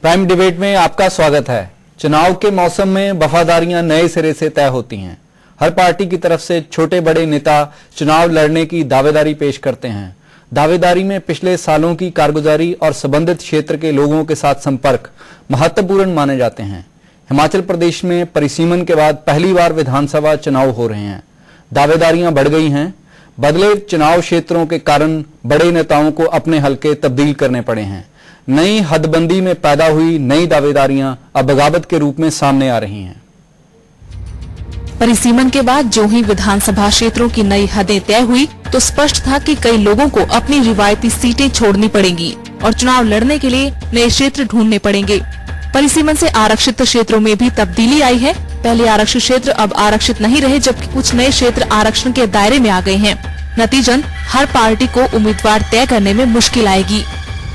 Prime debate में आपका स्वागत है। चुनाव के मौसम में वफादारियां नए सिरे से तय होती हैं। हर पार्टी की तरफ से छोटे बड़े नेता चुनाव लड़ने की दावेदारी पेश करते हैं। दावेदारी में पिछले सालों की कारगुजारी और संबंधित क्षेत्र के लोगों के साथ संपर्क महत्वपूर्ण माने जाते हैं। हिमाचल प्रदेश में परिसीमन के बाद पहली बार विधानसभा चुनाव हो रहे हैं। दावेदारियां बढ़ गई हैं। बदले चुनाव क्षेत्रों के कारण बड़े नेताओं को अपने हलके तब्दील करने पड़े हैं। नई हदबंदी में पैदा हुई नई दावेदारियां अब बगावत के रूप में सामने आ रही हैं। परिसीमन के बाद जो ही विधानसभा क्षेत्रों की नई हदें तय हुई तो स्पष्ट था कि कई लोगों को अपनी रिवायती सीटें छोड़नी पड़ेंगी और चुनाव लड़ने के लिए नए क्षेत्र ढूंढने पड़ेंगे। परिसीमन से आरक्षित क्षेत्रों में भी तब्दीली आई है। पहले आरक्षित क्षेत्र अब आरक्षित नहीं रहे, जबकि कुछ नए क्षेत्र आरक्षण के दायरे में आ गए हैं। नतीजन हर पार्टी को उम्मीदवार तय करने में मुश्किल आएगी।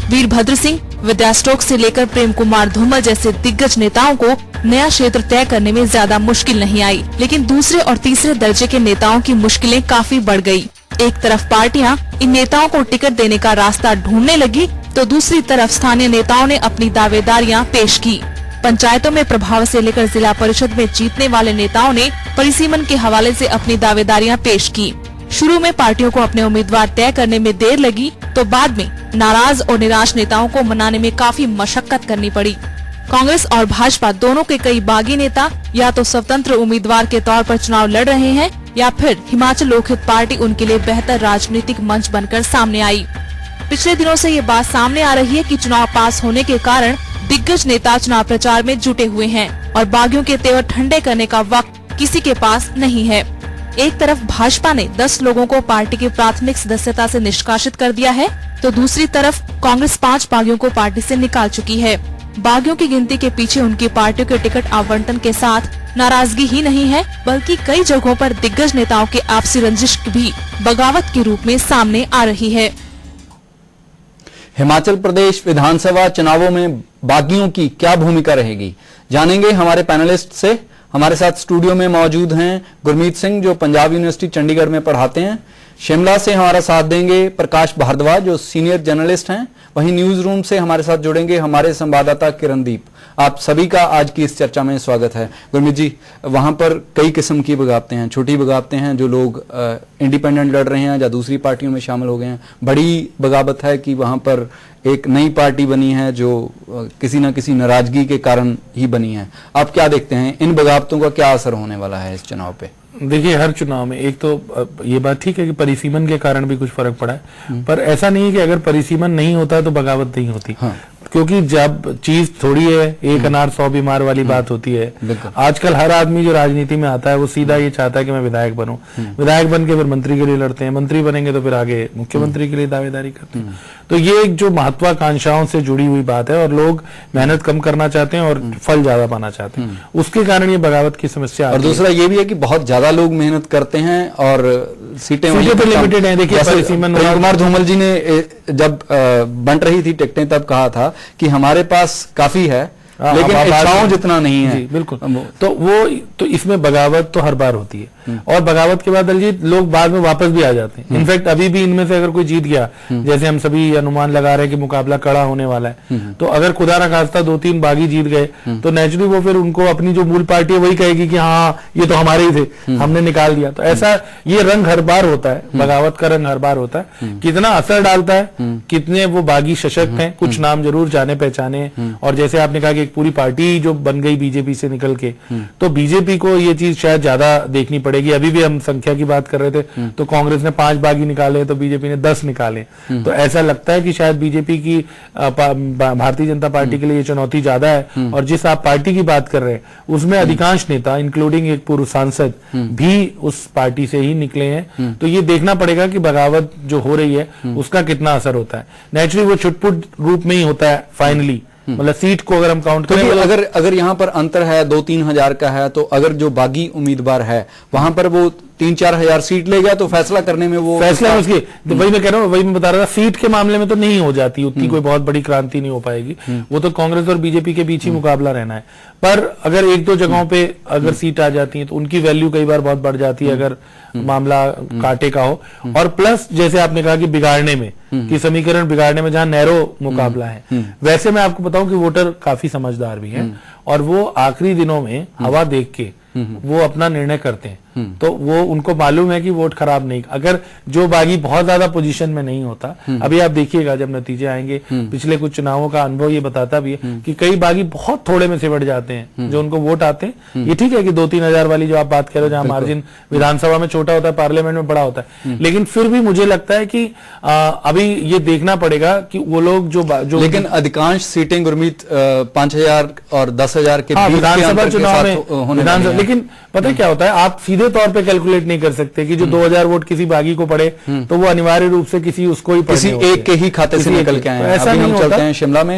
वीरभद्र सिंह, विद्या स्टोक से लेकर प्रेम कुमार धूमल जैसे दिग्गज नेताओं को नया क्षेत्र तय करने में ज्यादा मुश्किल नहीं आई, लेकिन दूसरे और तीसरे दर्जे के नेताओं की मुश्किलें काफी बढ़ गई। एक तरफ पार्टियां इन नेताओं को टिकट देने का रास्ता ढूंढने लगी तो दूसरी तरफ स्थानीय नेताओं ने अपनी दावेदारियां पेश की। पंचायतों में प्रभाव से लेकर जिला परिषद में जीतने वाले नेताओं ने परिसीमन के हवाले से अपनी दावेदारियां पेश की। शुरू में पार्टियों को अपने उम्मीदवार तय करने में देर लगी तो बाद में नाराज और निराश नेताओं को मनाने में काफी मशक्कत करनी पड़ी। कांग्रेस और भाजपा दोनों के कई बागी नेता या तो स्वतंत्र उम्मीदवार के तौर पर चुनाव लड़ रहे हैं या फिर हिमाचल लोकहित पार्टी उनके लिए बेहतर राजनीतिक मंच बनकर सामने आई। पिछले दिनों से ये बात सामने आ रही है कि चुनाव पास होने के कारण दिग्गज नेता चुनाव प्रचार में जुटे हुए हैं और बागियों के तेवर ठंडे करने का वक्त किसी के पास नहीं है। एक तरफ भाजपा ने 10 लोगों को पार्टी की प्राथमिक सदस्यता से निष्कासित कर दिया है तो दूसरी तरफ कांग्रेस 5 बागियों को पार्टी से निकाल चुकी है। बागियों की गिनती के पीछे उनकी पार्टियों के टिकट आवंटन के साथ नाराजगी ही नहीं है, बल्कि कई जगहों पर दिग्गज नेताओं के आपसी रंजिश भी बगावत के रूप में सामने आ रही है। हिमाचल प्रदेश विधानसभा चुनावों में बागियों की क्या भूमिका रहेगी, जानेंगे हमारे पैनलिस्ट से। हमारे साथ स्टूडियो में मौजूद हैं गुरमीत सिंह, जो पंजाब यूनिवर्सिटी चंडीगढ़ में पढ़ाते हैं। शिमला से हमारा साथ देंगे प्रकाश भारद्वाज, जो सीनियर जर्नलिस्ट हैं। वहीं न्यूज रूम से हमारे साथ जुड़ेंगे हमारे संवाददाता किरणदीप। आप सभी का आज की इस चर्चा में स्वागत है। गुरमीत जी, वहां पर कई किस्म की बगावतें हैं। छोटी बगावतें हैं, जो लोग इंडिपेंडेंट लड़ रहे हैं या दूसरी पार्टियों में शामिल हो गए हैं। बड़ी बगावत है कि वहां पर एक नई पार्टी बनी है जो किसी न किसी नाराजगी के कारण ही बनी है। आप क्या देखते हैं, इन बगावतों का क्या असर होने वाला है इस चुनाव पे? देखिए, हर चुनाव में एक तो ये बात ठीक है कि परिसीमन के कारण भी कुछ फर्क पड़ा है, पर ऐसा नहीं है कि अगर परिसीमन नहीं होता तो बगावत नहीं होती। हाँ। क्योंकि जब चीज थोड़ी है, एक अनार 100 बीमार वाली बात होती है। आजकल हर आदमी जो राजनीति में आता है वो सीधा ये चाहता है कि मैं विधायक बनूं। विधायक बन के फिर मंत्री के लिए लड़ते हैं, मंत्री बनेंगे तो फिर आगे मुख्यमंत्री के लिए दावेदारी करते हैं। तो ये एक जो महत्वाकांक्षाओं से जुड़ी हुई बात है और लोग मेहनत कम करना चाहते हैं और फल ज्यादा पाना चाहते हैं, उसके कारण ये बगावत की समस्या। और दूसरा ये भी है कि बहुत ज्यादा लोग मेहनत करते हैं और सीटें तो लिमिटेड है। देखिए, प्रेम कुमार धूमल जी ने जब बन रही थी टिकटें तब कहा था कि हमारे पास काफी है लेकिन इच्छाओं जितना नहीं है। बिल्कुल। तो इसमें बगावत तो हर बार होती है और बगावत के बाद दलजीत लोग बाद में वापस भी आ जाते हैं। इनफैक्ट अभी भी इनमें से अगर कोई जीत गया, जैसे हम सभी अनुमान लगा रहे हैं कि मुकाबला कड़ा होने वाला है, तो अगर खुदा न खास्ता 2-3 बागी जीत गए तो नेचुरली वो फिर उनको अपनी जो मूल पार्टी है वही कहेगी कि हाँ ये तो हमारे ही थे, हमने निकाल दिया। तो ऐसा ये रंग हर बार होता है, बगावत का रंग हर बार होता है। कितना असर डालता है, कितने वो बागी सशक्त हैं, कुछ नाम जरूर जाने पहचाने। और जैसे आपने कहा कि एक पूरी पार्टी जो बन गई बीजेपी से निकल के, तो बीजेपी को ये चीज शायद ज्यादा देखनी पड़ेगी। अभी भी हम संख्या की बात कर रहे थे तो कांग्रेस ने 5 बागी निकाले तो बीजेपी ने 10 निकाले। तो ऐसा लगता है कि शायद बीजेपी की भारतीय जनता पार्टी के लिए ये चुनौती ज्यादा है। और जिस आप पार्टी की बात कर रहे हैं उसमें अधिकांश नेता इंक्लूडिंग एक पूर्व सांसद भी उस पार्टी से ही निकले हैं। तो ये देखना पड़ेगा कि बगावत जो हो रही है उसका कितना असर होता है। नेचुरली वो छुटपुट रूप में ही होता है फाइनली, मतलब सीट को अगर हम काउंट करें, अगर यहाँ पर अंतर है 2-3 हजार का है, तो अगर जो बागी उम्मीदवार है वहां पर वो 3-4 हजार सीट ले गया तो फैसला करने में वो फैसला उसकी, तो वही मैं कह रहा हूँ, वही मैं बता रहा था, सीट के मामले में तो नहीं हो जाती उतनी, कोई बहुत बड़ी क्रांति नहीं हो पाएगी, वो तो कांग्रेस और बीजेपी के बीच ही मुकाबला रहना है। पर अगर 1-2 जगहों पे अगर सीट आ जाती है तो उनकी वैल्यू कई बार बहुत बढ़ जाती है, अगर मामला कांटे का हो। और प्लस जैसे आपने कहा कि बिगाड़ने में, कि समीकरण बिगाड़ने में जहां नैरो मुकाबला है, वैसे मैं आपको बताऊं कि वोटर काफी समझदार भी हैं और वो आखिरी दिनों में हवा देख के वो अपना निर्णय करते हैं। तो वो उनको मालूम है कि वोट खराब नहीं, अगर जो बागी बहुत ज्यादा पोजीशन में नहीं होता, अभी आप देखिएगा जब नतीजे आएंगे, पिछले कुछ चुनावों का अनुभव ये बताता भी है कि कई बागी बहुत थोड़े में सिमट जाते हैं जो उनको वोट आते हैं। ये ठीक है कि 2-3 हजार वाली जो आप बात कर रहे हो, जहां मार्जिन विधानसभा में छोटा होता है, पार्लियामेंट में बड़ा होता है, लेकिन फिर भी मुझे लगता है कि अभी ये देखना पड़ेगा कि वो लोग जो लेकिन अधिकांश सीटें गुरमीत 5,000 और 10,000 के बीच विधानसभा चुनाव में, लेकिन पता है क्या होता है, आप सीधे तौर पे कैलकुलेट नहीं कर सकते कि जो 2000 वोट किसी बागी को पड़े तो वो अनिवार्य रूप से किसी उसको ही किसी एक के ही खाते से निकल के आए हैं। ऐसा अभी नहीं हम होता। चलते हैं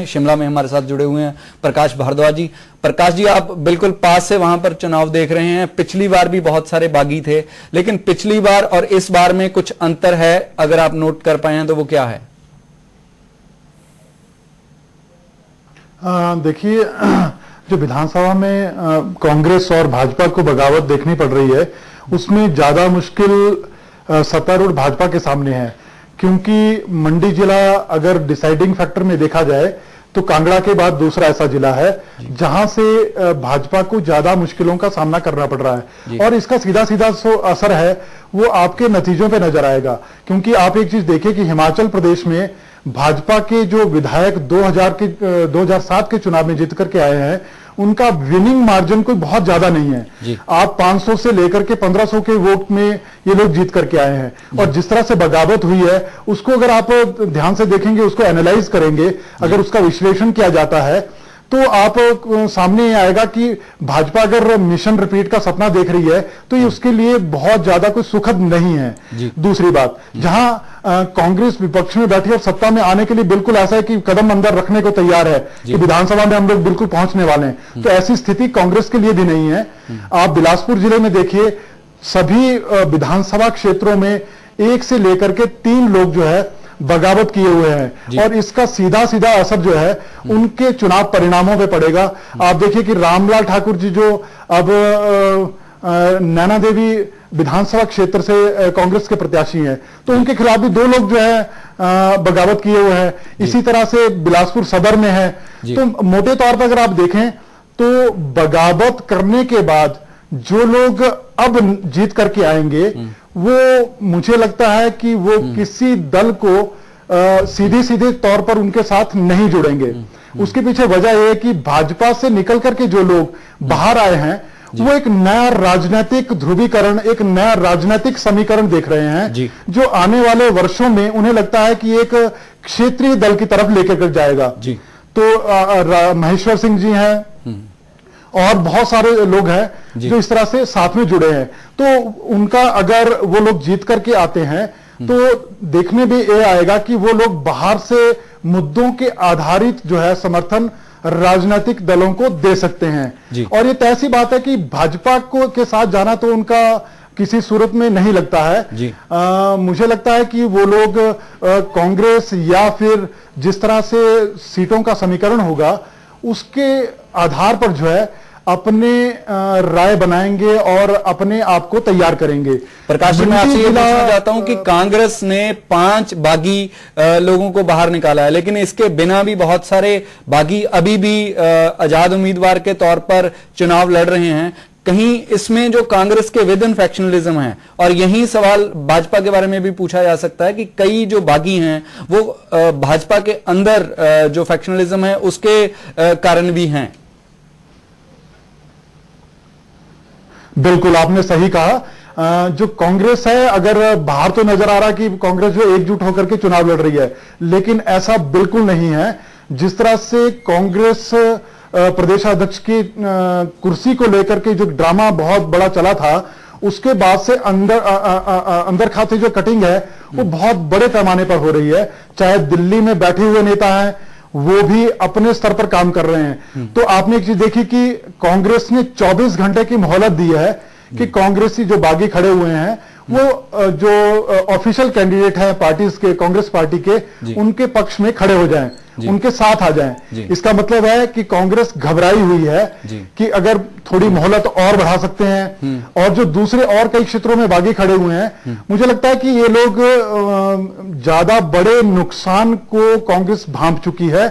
शिमला में हमारे साथ जुड़े हुए हैं प्रकाश भारद्वाज जी। प्रकाश जी, आप बिल्कुल पास से वहां पर चुनाव देख रहे हैं। पिछली बार भी बहुत सारे बागी थे, लेकिन पिछली बार और इस बार में कुछ अंतर है, अगर आप नोट कर पाए हैं तो वो क्या है? देखिए, जो विधानसभा में कांग्रेस और भाजपा को बगावत देखनी पड़ रही है, उसमें ज्यादा मुश्किल सत्तारूढ़ भाजपा के सामने है, क्योंकि मंडी जिला अगर डिसाइडिंग फैक्टर में देखा जाए तो कांगड़ा के बाद दूसरा ऐसा जिला है जहां से भाजपा को ज्यादा मुश्किलों का सामना करना पड़ रहा है। और इसका सीधा सीधा असर है वो आपके नतीजों पे नजर आएगा, क्योंकि आप एक चीज देखिए कि हिमाचल प्रदेश में भाजपा के जो विधायक 2007 के चुनाव में जीत करके आए हैं, उनका विनिंग मार्जिन कोई बहुत ज्यादा नहीं है। आप 500 से लेकर के 1500 के वोट में ये लोग जीत करके आए हैं। और जिस तरह से बगावत हुई है, उसको अगर आप ध्यान से देखेंगे, उसको एनालाइज करेंगे, अगर उसका विश्लेषण किया जाता है, तो आप सामने आएगा कि भाजपा अगर मिशन रिपीट का सपना देख रही है तो ये उसके लिए बहुत ज्यादा कोई सुखद नहीं है। दूसरी बात, जहां कांग्रेस विपक्ष में बैठी और सत्ता में आने के लिए बिल्कुल ऐसा है कि कदम अंदर रखने को तैयार है कि विधानसभा में हम लोग बिल्कुल पहुंचने वाले हैं, तो ऐसी स्थिति कांग्रेस के लिए भी नहीं है। आप बिलासपुर जिले में देखिए, सभी विधानसभा क्षेत्रों में 1 से लेकर के 3 लोग जो है बगावत किए हुए हैं, और इसका सीधा सीधा असर जो है उनके चुनाव परिणामों पे पड़ेगा। आप देखिए कि रामलाल ठाकुर जी जो अब नैना देवी विधानसभा क्षेत्र से कांग्रेस के प्रत्याशी हैं, तो उनके खिलाफ भी 2 लोग जो है बगावत किए हुए हैं। इसी तरह से बिलासपुर सदर में है। तो मोटे तौर पर अगर आप देखें तो बगावत करने के बाद जो लोग अब जीत करके आएंगे, वो मुझे लगता है कि वो किसी दल को सीधे तौर पर उनके साथ नहीं जुड़ेंगे। उसके पीछे वजह यह है कि भाजपा से निकल करके जो लोग बाहर आए हैं, वो एक नया राजनीतिक ध्रुवीकरण, एक नया राजनीतिक समीकरण देख रहे हैं, जो आने वाले वर्षों में उन्हें लगता है कि एक क्षेत्रीय दल की तरफ लेकर जाएगा। तो महेश्वर सिंह जी हैं और बहुत सारे लोग हैं जो इस तरह से साथ में जुड़े हैं। तो उनका अगर वो लोग जीत करके आते हैं तो देखने में ये आएगा कि वो लोग बाहर से मुद्दों के आधारित जो है समर्थन राजनीतिक दलों को दे सकते हैं। और ये तय सी बात है कि भाजपा को के साथ जाना तो उनका किसी सूरत में नहीं लगता है। मुझे लगता है कि वो लोग कांग्रेस या फिर जिस तरह से सीटों का समीकरण होगा उसके आधार पर जो है अपने राय बनाएंगे और अपने आप को तैयार करेंगे। प्रकाश जी, मैं आपसे ये पूछना चाहता हूं कि कांग्रेस ने 5 बागी लोगों को बाहर निकाला है, लेकिन इसके बिना भी बहुत सारे बागी अभी भी आजाद उम्मीदवार के तौर पर चुनाव लड़ रहे हैं। कहीं इसमें जो कांग्रेस के विद इन फैक्शनलिज्म है, और यही सवाल भाजपा के बारे में भी पूछा जा सकता है कि कई जो बागी हैं वो भाजपा के अंदर जो फैक्शनलिज्म है उसके कारण भी हैं। बिल्कुल, आपने सही कहा। जो कांग्रेस है, अगर बाहर तो नजर आ रहा है कि कांग्रेस जो एकजुट होकर के चुनाव लड़ रही है, लेकिन ऐसा बिल्कुल नहीं है। जिस तरह से कांग्रेस प्रदेशाध्यक्ष की कुर्सी को लेकर के जो ड्रामा बहुत बड़ा चला था, उसके बाद से अंदर खाते जो कटिंग है वो बहुत बड़े पैमाने पर हो रही है। चाहे दिल्ली में बैठे हुए नेता हैं, वो भी अपने स्तर पर काम कर रहे हैं। तो आपने एक चीज देखी कि कांग्रेस ने 24 घंटे की मोहलत दी है कि कांग्रेसी जो बागी खड़े हुए हैं वो जो ऑफिशियल कैंडिडेट हैं पार्टीज के, कांग्रेस पार्टी के, उनके पक्ष में खड़े हो जाएं, उनके साथ आ जाएं। इसका मतलब है कि कांग्रेस घबराई हुई है कि अगर थोड़ी मोहलत और बढ़ा सकते हैं, और जो दूसरे और कई क्षेत्रों में बागी खड़े हुए हैं, मुझे लगता है कि ये लोग ज्यादा बड़े नुकसान को कांग्रेस भांप चुकी है,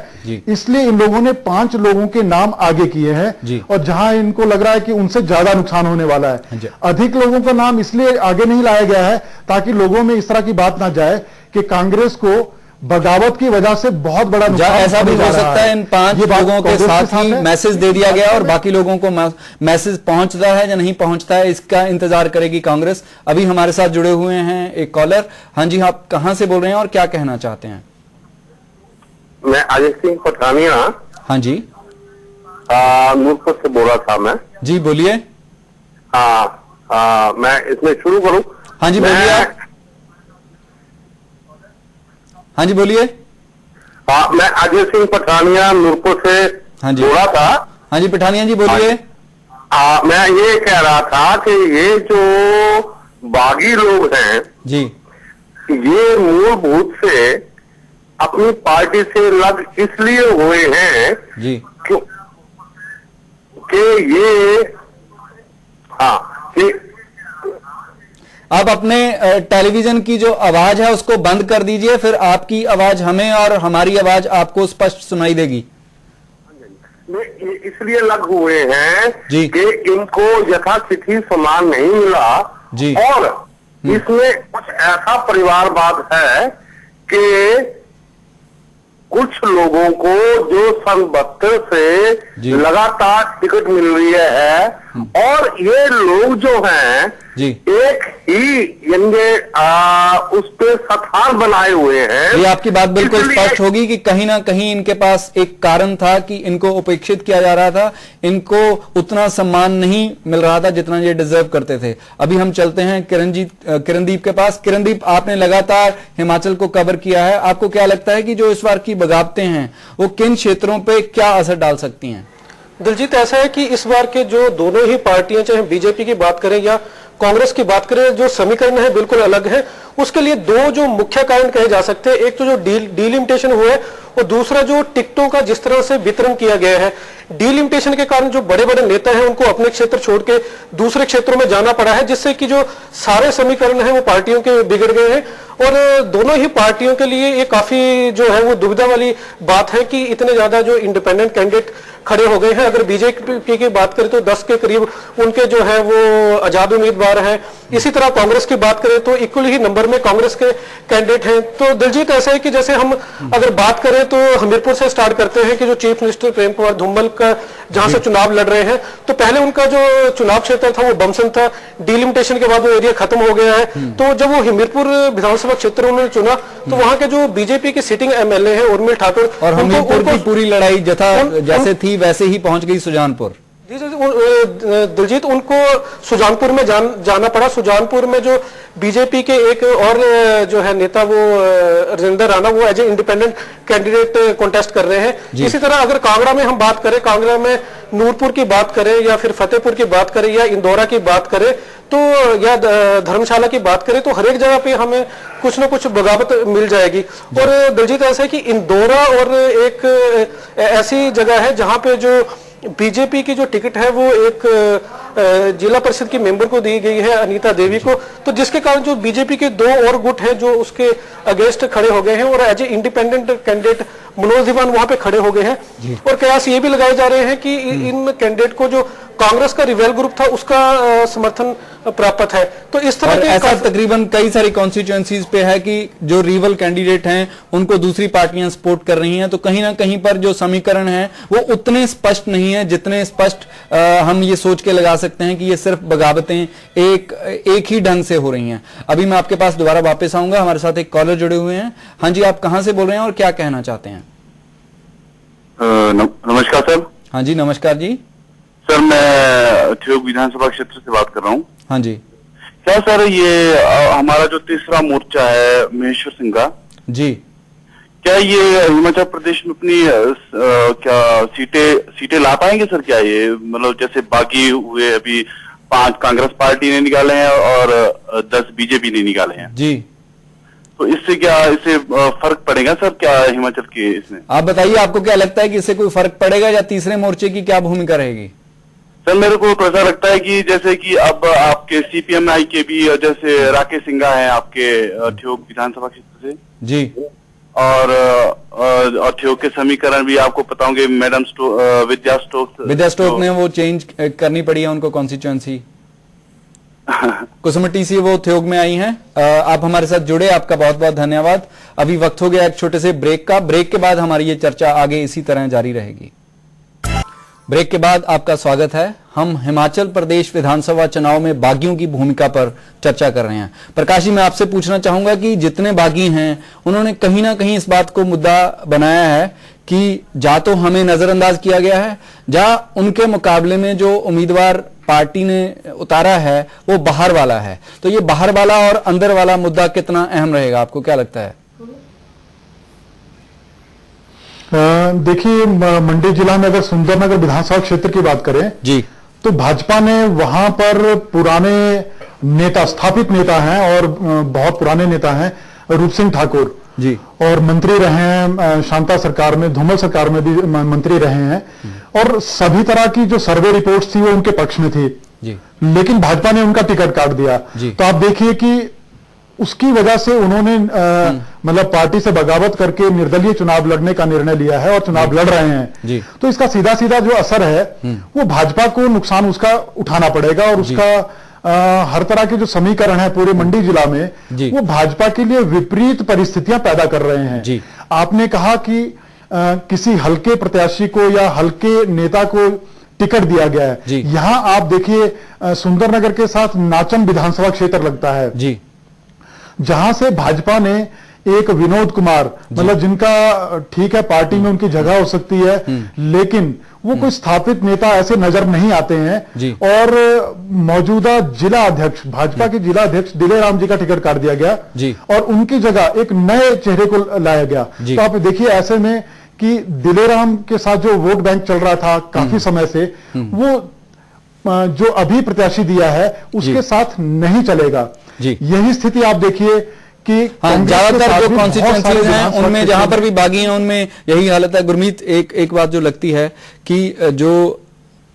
इसलिए इन लोगों ने 5 लोगों के नाम आगे किए हैं, और जहां इनको लग रहा है कि उनसे ज्यादा नुकसान होने वाला है। अधिक लोगों का नाम इसलिए आगे नहीं लाया गया है ताकि लोगों में इस तरह की बात ना जाए कि कांग्रेस को बगावत की वजह से बहुत बड़ा नुकसान ऐसा भी हो सकता है इन 5 लोगों के साथ ही मैसेज दे दिया गया और बाकी लोगों को मैसेज पहुंचता है या नहीं पहुंचता है, इसका इंतजार करेगी कांग्रेस। अभी हमारे साथ जुड़े हुए हैं एक कॉलर। हाँ जी, आप कहां से बोल रहे हैं और क्या कहना चाहते हैं? मैं अजय सिंह पठानिया। हाँ जी, नूरपुर से बोल रहा था मैं। जी बोलिए। मैं इसमें शुरू करूं? हाँ जी बोलिए आप। हाँ जी बोलिए। मैं अजय सिंह पठानिया नूरपुर से बोल रहा था। हाँ जी पठानिया जी बोलिए। मैं ये कह रहा था कि ये जो बागी लोग हैं जी, ये मूलभूत से अपनी पार्टी से लग इसलिए हुए हैं जी कि ये कि आप अपने टेलीविजन की जो आवाज है उसको बंद कर दीजिए, फिर आपकी आवाज हमें और हमारी आवाज आपको स्पष्ट सुनाई देगी। इसलिए लग हुए हैं कि इनको यथास्थिति सम्मान नहीं मिला जी। और इसमें कुछ ऐसा परिवारवाद है कि कुछ लोगों को जो सन 72 से लगातार टिकट मिल रही है, और ये लोग जो हैं एक ही उस पे सथार बनाए हुए हैं। ये आपकी बात बिल्कुल स्पष्ट होगी कि कहीं ना कहीं इनके पास एक कारण था कि इनको उपेक्षित किया जा रहा था, इनको उतना सम्मान नहीं मिल रहा था जितना ये डिजर्व करते थे। अभी हम चलते हैं किरणदीप के पास। किरणदीप, आपने लगातार हिमाचल को कवर किया है, आपको क्या लगता है कि जो इस बार की बगावतें हैं वो किन क्षेत्रों पे क्या असर डाल सकती हैं? दिलजीत, ऐसा है कि इस बार के जो दोनों ही पार्टियां, चाहे बीजेपी की बात करें या कांग्रेस की बात करें, जो समीकरण है बिल्कुल अलग है। उसके लिए 2 जो मुख्य कारण कहे जा सकते हैं, एक तो जो डीलिमिटेशन हुआ है और दूसरा जो टिकटों का जिस तरह से वितरण किया गया है। डीलिमिटेशन के कारण जो बड़े बड़े नेता हैं उनको अपने क्षेत्र छोड़ के दूसरे क्षेत्रों में जाना पड़ा है, जिससे कि जो सारे समीकरण हैं वो पार्टियों के बिगड़ गए हैं। और दोनों ही पार्टियों के लिए ये काफी जो है वो दुविधा वाली बात है कि इतने ज्यादा जो इंडिपेंडेंट कैंडिडेट खड़े हो गए हैं। अगर बीजेपी की बात करें तो 10 के करीब उनके जो है वो आजाद उम्मीदवार हैं। इसी तरह कांग्रेस की बात करें तो इक्वल ही नंबर में कांग्रेस के कैंडिडेट हैं। तो दिलजीत, ऐसा है कि जैसे हम अगर बात करें तो हमीरपुर से स्टार्ट करते हैं कि जो चीफ मिनिस्टर प्रेम कुमार धूमल का जहां से चुनाव लड़ रहे हैं, तो पहले उनका जो चुनाव क्षेत्र था वो बमसन था। डीलिमिटेशन के बाद वो एरिया खत्म हो गया है। तो जब वो हमीरपुर विधानसभा क्षेत्र उन्होंने चुना तो वहां के जो बीजेपी के सिटिंग एमएलए हैं उर्मिल ठाकुर, और हमीरपुर की पूरी लड़ाई जैसे थी वैसे ही पहुंच गई सुजानपुर। दिलजीत, उनको सुजानपुर में जाना पड़ा। सुजानपुर में जो बीजेपी के एक और जो है नेता वो राजेंद्र राणा, वो एज ए इंडिपेंडेंट कैंडिडेट कॉन्टेस्ट कर रहे हैं। इसी तरह अगर कांगड़ा में हम बात करें, कांगड़ा में नूरपुर की बात करें या फिर फतेहपुर की बात करें या इंदौरा की बात करें तो या धर्मशाला की बात करें, तो हर एक जगह पे हमें कुछ न कुछ बगावत मिल जाएगी। और दिलजीत, ऐसा है कि इंदौरा और एक ऐसी जगह है जहां पे जो बीजेपी की जो टिकट है वो एक जिला परिषद की मेंबर को दी गई है, अनीता देवी को। तो जिसके कारण जो बीजेपी के 2 और गुट हैं जो उसके अगेंस्ट खड़े हो गए हैं और एज ए इंडिपेंडेंट कैंडिडेट मनोज दीवान वहां पे खड़े हो गए हैं। और कयास ये भी लगाए जा रहे हैं कि इन कैंडिडेट को जो कांग्रेस का रिवेल ग्रुप था उसका समर्थन प्राप्त है। तो इस तरह के ऐसा तकरीबन कई सारी कॉन्स्टिट्यूएंसीज पे है कि जो रिवल कैंडिडेट हैं उनको दूसरी पार्टियां सपोर्ट कर रही हैं। तो कहीं ना कहीं पर जो समीकरण है वो उतने स्पष्ट नहीं है जितने स्पष्ट हम ये सोच के लगा सकते हैं कि ये सिर्फ बगावतें एक ही ढंग से हो रही हैं। अभी मैं आपके पास दोबारा वापस आऊंगा। हमारे साथ एक कॉलर जुड़े हुए हैं। हाँ जी, आप कहां से बोल रहे हैं और क्या कहना चाहते हैं? नमस्कार सर। हाँ जी नमस्कार जी। सर, मैं ठियोग विधानसभा क्षेत्र से बात कर रहा हूँ। हाँ जी। क्या सर ये हमारा जो तीसरा मोर्चा है महेश्वर सिंह का जी, क्या ये हिमाचल प्रदेश में अपनी क्या सीटें ला पाएंगे सर? क्या ये मतलब जैसे बागी हुए अभी 5 कांग्रेस पार्टी ने निकाले हैं और 10 बीजेपी ने निकाले हैं। जी, तो इससे फर्क पड़ेगा सर क्या हिमाचल के इसमें? आप बताइए, आपको क्या लगता है कि इससे कोई फर्क पड़ेगा या तीसरे मोर्चे की क्या भूमिका रहेगी? सर मेरे को तो ऐसा लगता है कि जैसे कि अब आपके CPM-I के भी जैसे राकेश सिंघा हैं आपके ठियोग विधानसभा क्षेत्र से जी, और ठियोग के समीकरण भी आपको पता होंगे, मैडम विद्या स्टोक्स ने वो चेंज करनी पड़ी है उनको कॉन्स्टिट्यूएंसी। कुसुमटी से वो ठियोग में आई हैं। आप हमारे साथ जुड़े, आपका बहुत बहुत धन्यवाद। अभी वक्त हो गया एक छोटे से ब्रेक का। ब्रेक के बाद हमारी ये चर्चा आगे इसी तरह जारी रहेगी। ब्रेक के बाद आपका स्वागत है। हम हिमाचल प्रदेश विधानसभा चुनाव में बागियों की भूमिका पर चर्चा कर रहे हैं। प्रकाश जी, मैं आपसे पूछना चाहूंगा कि जितने बागी हैं उन्होंने कहीं ना कहीं इस बात को मुद्दा बनाया है कि जा तो हमें नजरअंदाज किया गया है, जा उनके मुकाबले में जो उम्मीदवार पार्टी ने उतारा है वो बाहर वाला है। तो ये बाहर वाला और अंदर वाला मुद्दा कितना अहम रहेगा, आपको क्या लगता है? देखिए, मंडी जिला में अगर सुंदरनगर विधानसभा क्षेत्र की बात करें जी, तो भाजपा ने वहां पर पुराने नेता, स्थापित नेता हैं और बहुत पुराने नेता हैं, रूप सिंह ठाकुर जी, और मंत्री रहे हैं शांता सरकार में, धूमल सरकार में भी मंत्री रहे हैं, और सभी तरह की जो सर्वे रिपोर्ट्स थी वो उनके पक्ष में थी जी, लेकिन भाजपा ने उनका टिकट काट दिया। जी। तो आप देखिए कि उसकी वजह से उन्होंने मतलब पार्टी से बगावत करके निर्दलीय चुनाव लड़ने का निर्णय लिया है और चुनाव लड़ रहे हैं। जी। तो इसका सीधा सीधा जो असर है वो भाजपा को नुकसान उसका उठाना पड़ेगा, और उसका हर तरह के जो समीकरण है पूरे मंडी जिला में वो भाजपा के लिए विपरीत परिस्थितियां पैदा कर रहे हैं। जी। आपने कहा कि किसी हल्के प्रत्याशी को या हल्के नेता को टिकट दिया गया है। जी। यहां आप देखिए सुंदरनगर के साथ नाचन विधानसभा क्षेत्र लगता है जी, जहां से भाजपा ने एक विनोद कुमार, मतलब जिनका ठीक है पार्टी में उनकी जगह हो सकती है लेकिन वो कोई स्थापित नेता ऐसे नजर नहीं आते हैं, और मौजूदा जिला अध्यक्ष, भाजपा के जिला अध्यक्ष दिलेराम जी का टिकट काट दिया गया जी। और उनकी जगह एक नए चेहरे को लाया गया। तो आप देखिए ऐसे में कि दिलेराम के साथ जो वोट बैंक चल रहा था काफी समय से, वो जो अभी प्रत्याशी दिया है उसके साथ नहीं चलेगा। यही स्थिति आप देखिए कि ज्यादातर जो कॉन्स्टिट्यूएंसीज हैं उनमें जहां पर भी बागी हैं उनमें यही हालत है। गुरमीत, एक बात जो लगती है कि जो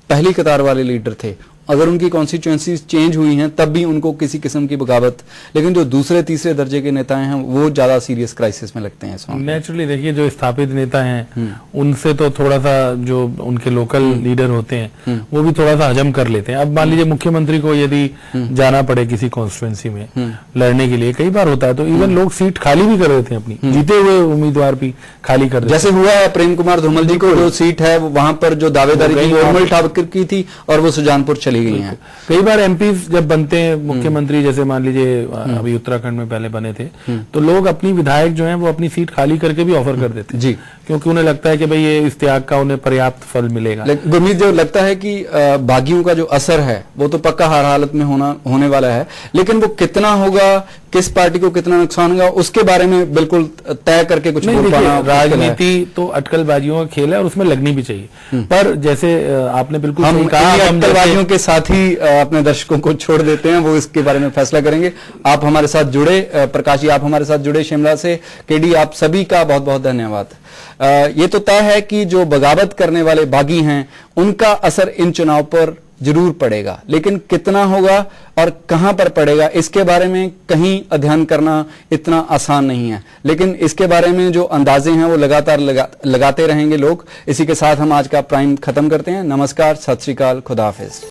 पहली कतार वाले लीडर थे, अगर उनकी कॉन्स्टिट्यूएंसीज चेंज हुई हैं तब भी उनको किसी किस्म की बगावत, लेकिन जो दूसरे तीसरे दर्जे के नेता हैं वो ज्यादा सीरियस क्राइसिस में लगते हैं। नेचुरली देखिए, जो स्थापित नेता हैं उनसे तो थोड़ा सा जो उनके लोकल लीडर होते हैं वो भी थोड़ा सा हजम कर लेते हैं। अब मान लीजिए मुख्यमंत्री को यदि जाना पड़े किसी कॉन्स्टिट्यूएंसी में लड़ने के लिए, कई बार होता है तो इवन लोग सीट खाली भी कर देते हैं, अपनी जीते हुए उम्मीदवार भी खाली कर देते हैं। जैसे हुआ है प्रेम कुमार धूमल जी को जो सीट है वहां पर जो दावेदारी थी उर्मिल ठाकुर की थी और वो सुजानपुर चली गई हैं। कई बार एमपी जब बनते हैं मुख्यमंत्री, जैसे मान लीजिए अभी उत्तराखंड में पहले बने थे, तो लोग अपनी विधायक जो हैं वो अपनी सीट खाली करके भी ऑफर कर देते हैं जी, क्योंकि उन्हें लगता है कि भाई ये इस त्याग का उन्हें पर्याप्त फल मिलेगा। गुरमीत, जो लगता है कि बागियों का जो असर है वो तो पक्का हर हालत में होने वाला है, लेकिन वो कितना होगा, किस पार्टी को कितना नुकसान होगा, उसके बारे में बिल्कुल तय करके कुछ बोल पाना। राजनीति तो अटकलबाजियों का खेल है और उसमें लगनी भी चाहिए, पर जैसे आपने बिल्कुल हम कहा अटकलबाजियों के साथ ही अपने दर्शकों को छोड़ देते हैं, वो इसके बारे में फैसला करेंगे। आप हमारे साथ जुड़े, प्रकाश जी आप हमारे साथ जुड़े शिमला से, केडी आप सभी का बहुत बहुत धन्यवाद। ये तो तय है कि जो बगावत करने वाले बागी हैं उनका असर इन चुनाव पर जरूर पड़ेगा, लेकिन कितना होगा और कहां पर पड़ेगा इसके बारे में कहीं अध्ययन करना इतना आसान नहीं है, लेकिन इसके बारे में जो अंदाजे हैं वो लगातार लगाते रहेंगे लोग। इसी के साथ हम आज का प्राइम खत्म करते हैं। नमस्कार, सत श्री अकाल, खुदा हाफिज।